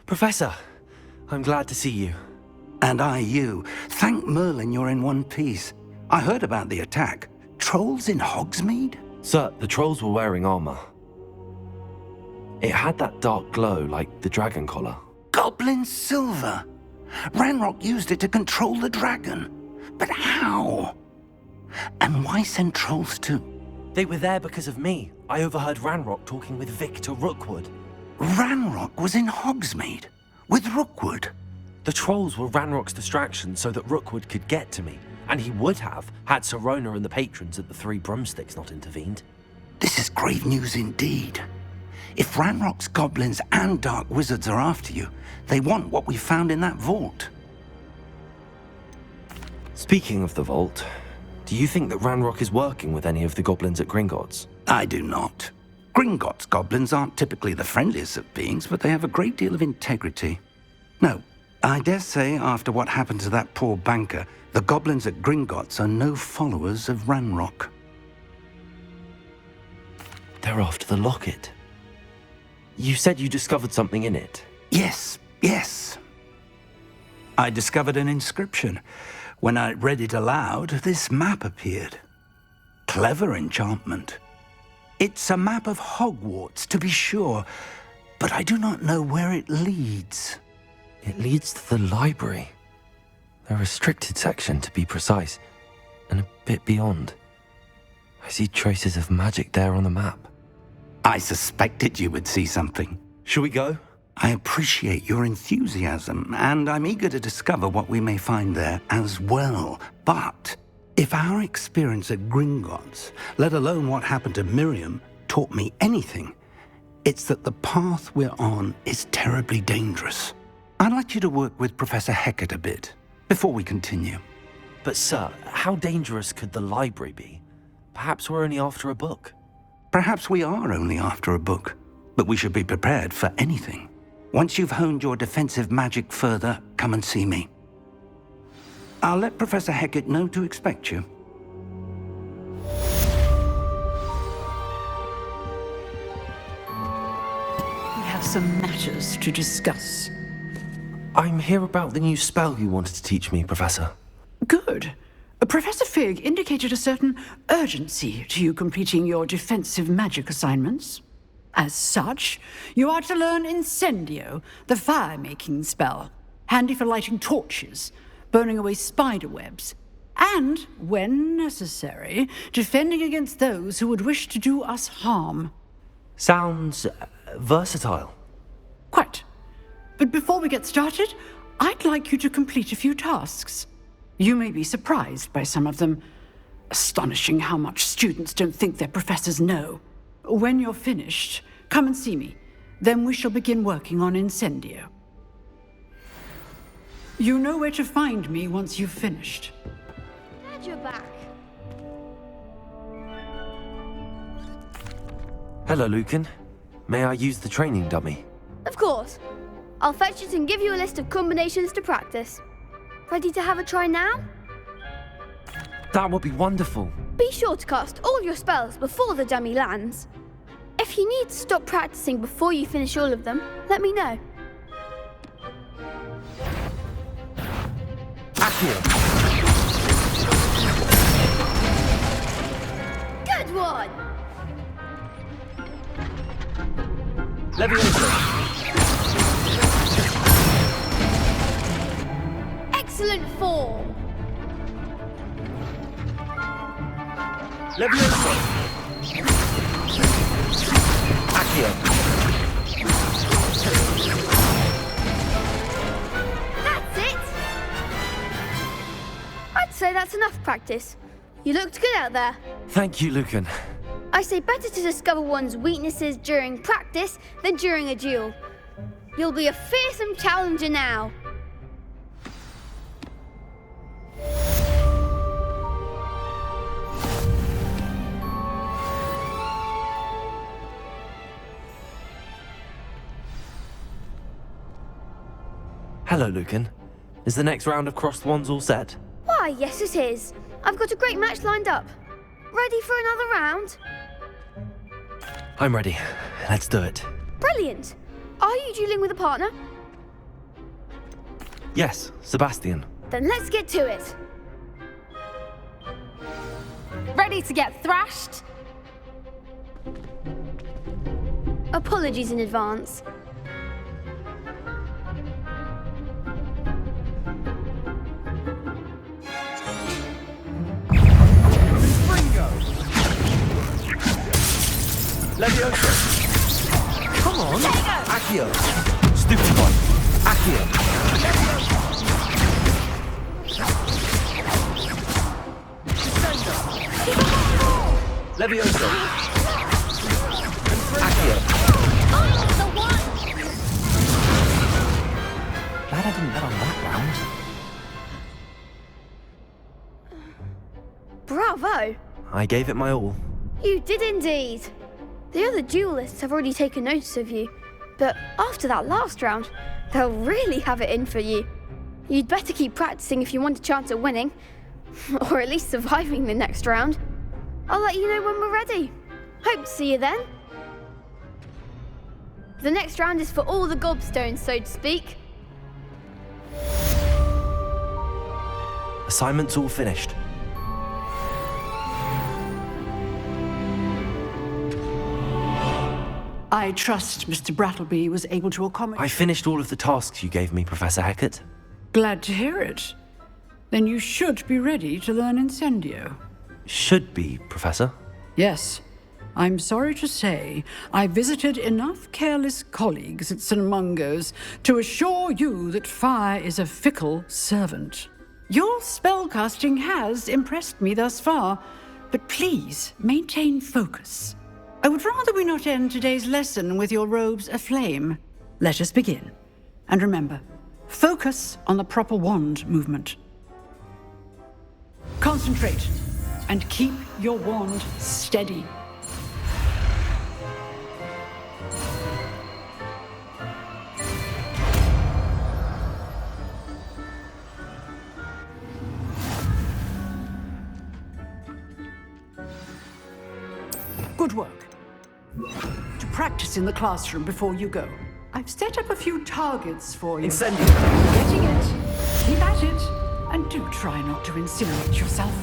Professor, I'm glad to see you. And I you. Thank Merlin you're in one piece. I heard about the attack. Trolls in Hogsmeade? Sir, the trolls were wearing armor. It had that dark glow like the dragon collar. Goblin silver. Ranrock used it to control the dragon. But how? And why send trolls too? They were there because of me. I overheard Ranrock talking with Victor Rookwood. Ranrock was in Hogsmeade? With Rookwood? The trolls were Ranrock's distraction so that Rookwood could get to me. And he would have, had Sirona and the patrons at the Three Broomsticks not intervened. This is grave news indeed. If Ranrock's goblins and dark wizards are after you, they want what we found in that vault. Speaking of the vault, do you think that Ranrock is working with any of the goblins at Gringotts? I do not. Gringotts goblins aren't typically the friendliest of beings, but they have a great deal of integrity. No, I dare say after what happened to that poor banker, the goblins at Gringotts are no followers of Ranrock. They're after the locket. You said you discovered something in it. Yes. I discovered an inscription. When I read it aloud, this map appeared. Clever enchantment. It's a map of Hogwarts, to be sure, but I do not know where it leads. It leads to the library. A restricted section, to be precise, and a bit beyond. I see traces of magic there on the map. I suspected you would see something. Shall we go? I appreciate your enthusiasm, and I'm eager to discover what we may find there as well. But if our experience at Gringotts, let alone what happened to Miriam, taught me anything, it's that the path we're on is terribly dangerous. I'd like you to work with Professor Hecat a bit before we continue. But sir, how dangerous could the library be? Perhaps we're only after a book. Perhaps we are only after a book, but we should be prepared for anything. Once you've honed your defensive magic further, come and see me. I'll let Professor Hecat know to expect you. We have some matters to discuss. I'm here about the new spell you wanted to teach me, Professor. Good. Professor Fig indicated a certain urgency to you completing your defensive magic assignments. As such, you are to learn Incendio, the fire-making spell, handy for lighting torches, burning away spider webs, and, when necessary, defending against those who would wish to do us harm. Sounds versatile. Quite. But before we get started, I'd like you to complete a few tasks. You may be surprised by some of them. Astonishing how much students don't think their professors know. When you're finished, come and see me. Then we shall begin working on Incendio. You know where to find me once you've finished. Glad you're back. Hello, Lucan. May I use the training dummy? Of course. I'll fetch it and give you a list of combinations to practice. Ready to have a try now? That would be wonderful. Be sure to cast all your spells before the dummy lands. If you need to stop practicing before you finish all of them, let me know. Accio. Good one! Leviosa. Excellent form! Leviosa. Accio. That's it! I'd say that's enough practice. You looked good out there. Thank you, Lucan. I say better to discover one's weaknesses during practice than during a duel. You'll be a fearsome challenger now. Hello, Lucan. Is the next round of Crossed Wands all set? Why, yes it is. I've got a great match lined up. Ready for another round? I'm ready. Let's do it. Brilliant. Are you dueling with a partner? Yes, Sebastian. Then let's get to it. Ready to get thrashed? Apologies in advance. Levioso! Come on! Accio! Stupid one! Accio! Levioso! Accio! Glad I didn't bet on that round. Bravo! I gave it my all. You did indeed. The other duelists have already taken notice of you, but after that last round, they'll really have it in for you. You'd better keep practicing if you want a chance at winning, or at least surviving the next round. I'll let you know when we're ready. Hope to see you then. The next round is for all the gobstones, so to speak. Assignment's all finished. I trust Mr. Brattleby was able to accommodate... I finished all of the tasks you gave me, Professor Hecat. Glad to hear it. Then you should be ready to learn Incendio. Should be, Professor. Yes. I'm sorry to say, I visited enough careless colleagues at St. Mungo's to assure you that fire is a fickle servant. Your spellcasting has impressed me thus far, but please maintain focus. I would rather we not end today's lesson with your robes aflame. Let us begin. And remember, focus on the proper wand movement. Concentrate, and keep your wand steady. Good work. To practice in the classroom before you go. I've set up a few targets for you. Incendio! Getting it. Keep at it. And do try not to incinerate yourself.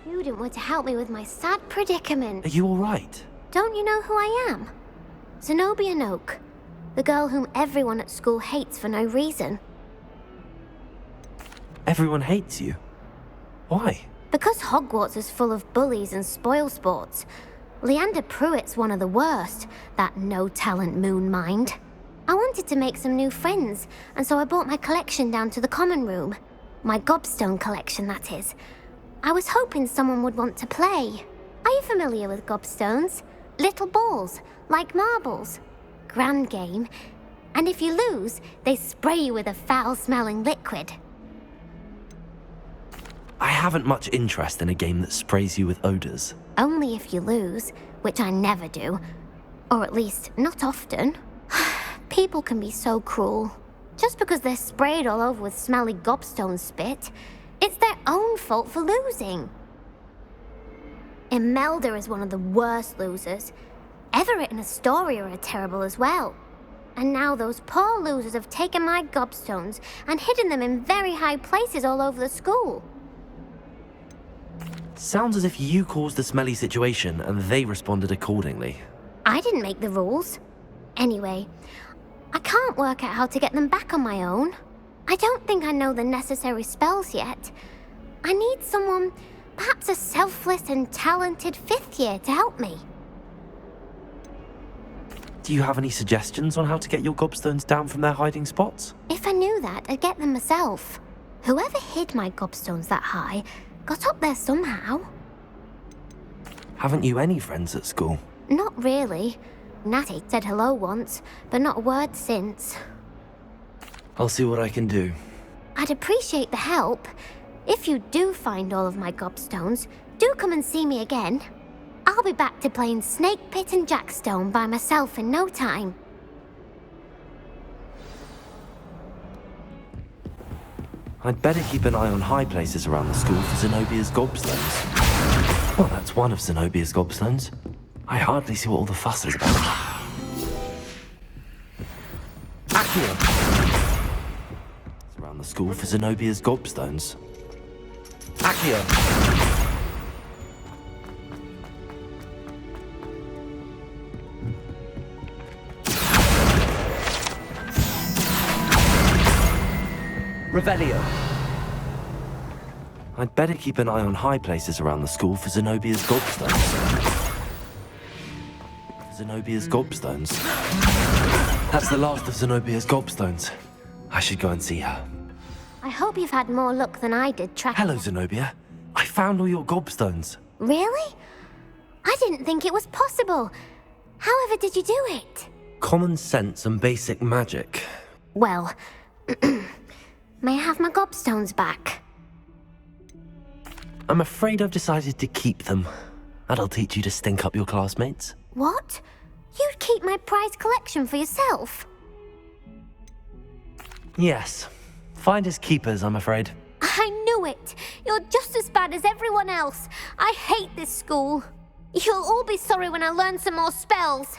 You didn't want to help me with my sad predicament. Are you all right? Don't you know who I am? Zenobia Noak, the girl whom everyone at school hates for no reason. Everyone hates you. Why? Because Hogwarts is full of bullies and spoilsports. Leander Pruitt's one of the worst, that no-talent moon mind. I wanted to make some new friends, and so I brought my collection down to the common room. My gobstone collection, that is. I was hoping someone would want to play. Are you familiar with gobstones? Little balls, like marbles. Grand game. And if you lose, they spray you with a foul-smelling liquid. I haven't much interest in a game that sprays you with odors. Only if you lose, which I never do. Or at least, not often. People can be so cruel. Just because they're sprayed all over with smelly gobstone spit, it's their own fault for losing. Imelda is one of the worst losers. Everett and Astoria are terrible as well. And now those poor losers have taken my gobstones and hidden them in very high places all over the school. Sounds as if you caused the smelly situation and they responded accordingly. I didn't make the rules. Anyway, I can't work out how to get them back on my own. I don't think I know the necessary spells yet. I need someone, perhaps a selfless and talented fifth year to help me. Do you have any suggestions on how to get your gobstones down from their hiding spots? If I knew that, I'd get them myself. Whoever hid my gobstones that high got up there somehow. Haven't you any friends at school? Not really. Natty said hello once, but not a word since. I'll see what I can do. I'd appreciate the help. If you do find all of my gobstones, do come and see me again. I'll be back to playing Snake Pit and Jackstone by myself in no time. I'd better keep an eye on high places around the school for Zenobia's gobstones. Well, that's one of Zenobia's gobstones. I hardly see what all the fuss is about. Accio! It's around the school for Zenobia's gobstones. Accio! Revelio. I'd better keep an eye on high places around the school for Zenobia's gobstones. Zenobia's gobstones? That's the last of Zenobia's gobstones. I should go and see her. I hope you've had more luck than I did tracking. Hello, Zenobia. I found all your gobstones. Really? I didn't think it was possible. However did you do it? Common sense and basic magic. Well, may I have my gobstones back? I'm afraid I've decided to keep them. That'll teach you to stink up your classmates. What? You'd keep my prized collection for yourself? Yes. Finders keepers, I'm afraid. I knew it! You're just as bad as everyone else. I hate this school. You'll all be sorry when I learn some more spells.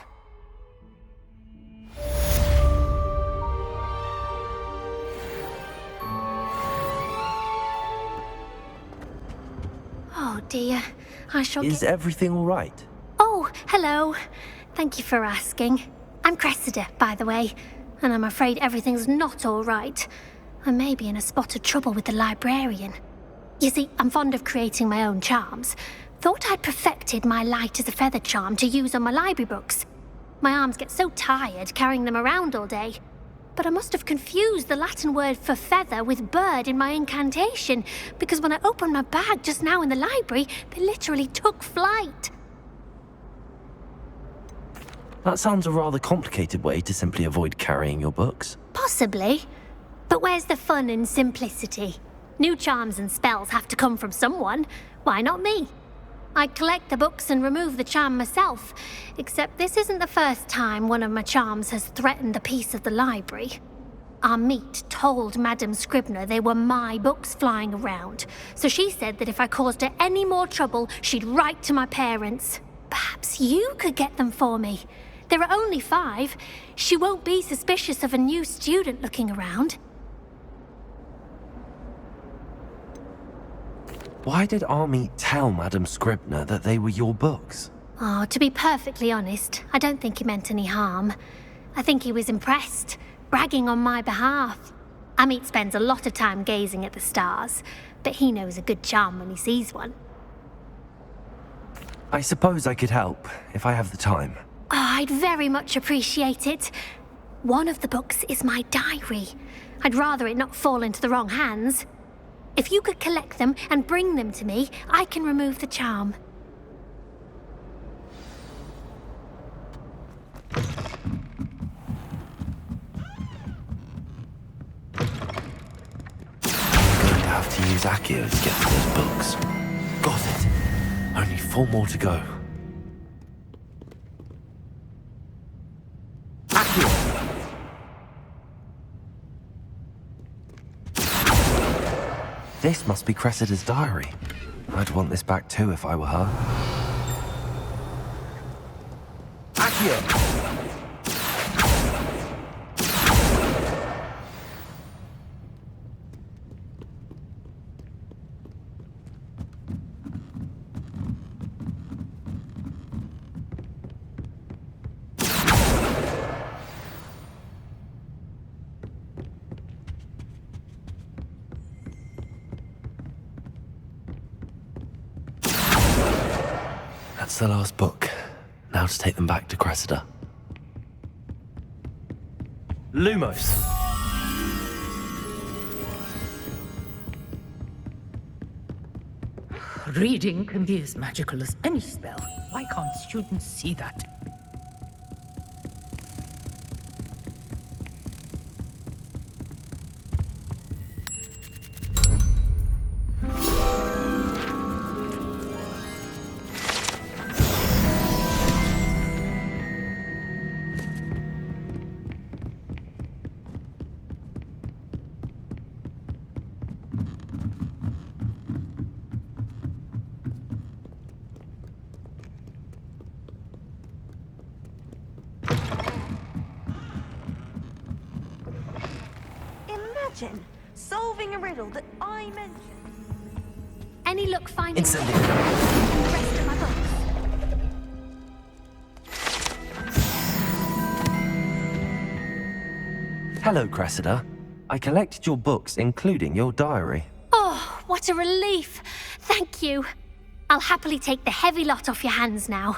Oh dear, I shall Is everything all right? Oh, hello. Thank you for asking. I'm Cressida, by the way, and I'm afraid everything's not all right. I may be in a spot of trouble with the librarian. You see, I'm fond of creating my own charms. Thought I'd perfected my light as a feather charm to use on my library books. My arms get so tired carrying them around all day. But I must have confused the Latin word for feather with bird in my incantation, because when I opened my bag just now in the library, they literally took flight. That sounds a rather complicated way to simply avoid carrying your books. Possibly. But where's the fun in simplicity? New charms and spells have to come from someone. Why not me? I collect the books and remove the charm myself, except this isn't the first time one of my charms has threatened the peace of the library. Our meet told Madame Scribner they were my books flying around, so she said that if I caused her any more trouble, she'd write to my parents. Perhaps you could get them for me. There are only 5. She won't be suspicious of a new student looking around. Why did Army tell Madame Scribner that they were your books? Oh, to be perfectly honest, I don't think he meant any harm. I think he was impressed, bragging on my behalf. Amit spends a lot of time gazing at the stars, but he knows a good charm when he sees one. I suppose I could help, if I have the time. Oh, I'd very much appreciate it. One of the books is my diary. I'd rather it not fall into the wrong hands. If you could collect them and bring them to me, I can remove the charm. I'm going to have to use Accio to get to those books. Got it. Only 4 more to go. Accio! This must be Cressida's diary. I'd want this back too if I were her. Accio! That's the last book. Now to take them back to Cressida. Lumos. Reading can be as magical as any spell. Why can't students see that? Imagine solving a riddle that I mentioned. Any luck finding Incendio. the rest of my books? Hello, Cressida. I collected your books, including your diary. Oh, what a relief. Thank you. I'll happily take the heavy lot off your hands now.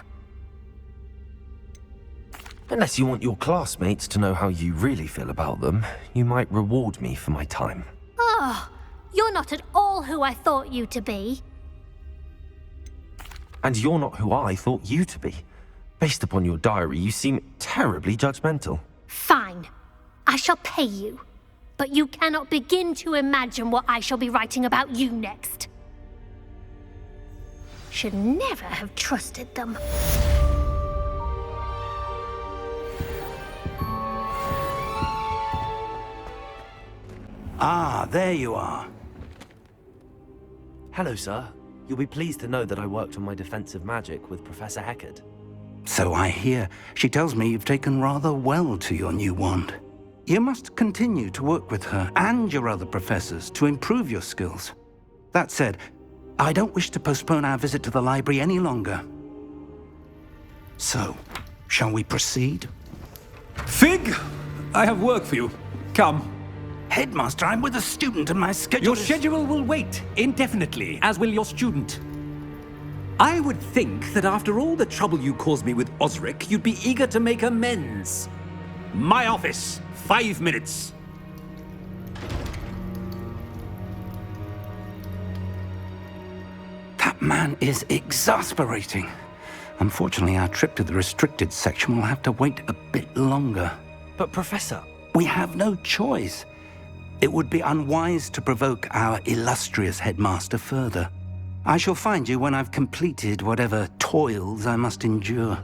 Unless you want your classmates to know how you really feel about them, you might reward me for my time. Oh, you're not at all who I thought you to be. And you're not who I thought you to be. Based upon your diary, you seem terribly judgmental. Fine. I shall pay you. But you cannot begin to imagine what I shall be writing about you next. Should never have trusted them. Ah, there you are. Hello, sir. You'll be pleased to know that I worked on my defensive magic with Professor Heckard. So I hear. She tells me you've taken rather well to your new wand. You must continue to work with her and your other professors to improve your skills. That said, I don't wish to postpone our visit to the library any longer. So, shall we proceed? Fig! I have work for you. Come. Headmaster, I'm with a student and my schedule Your is... schedule will wait indefinitely, as will your student. I would think that after all the trouble you caused me with Osric, you'd be eager to make amends. My office. 5 minutes. That man is exasperating. Unfortunately, our trip to the restricted section will have to wait a bit longer. But, Professor... We have no choice. It would be unwise to provoke our illustrious headmaster further. I shall find you when I've completed whatever toils I must endure.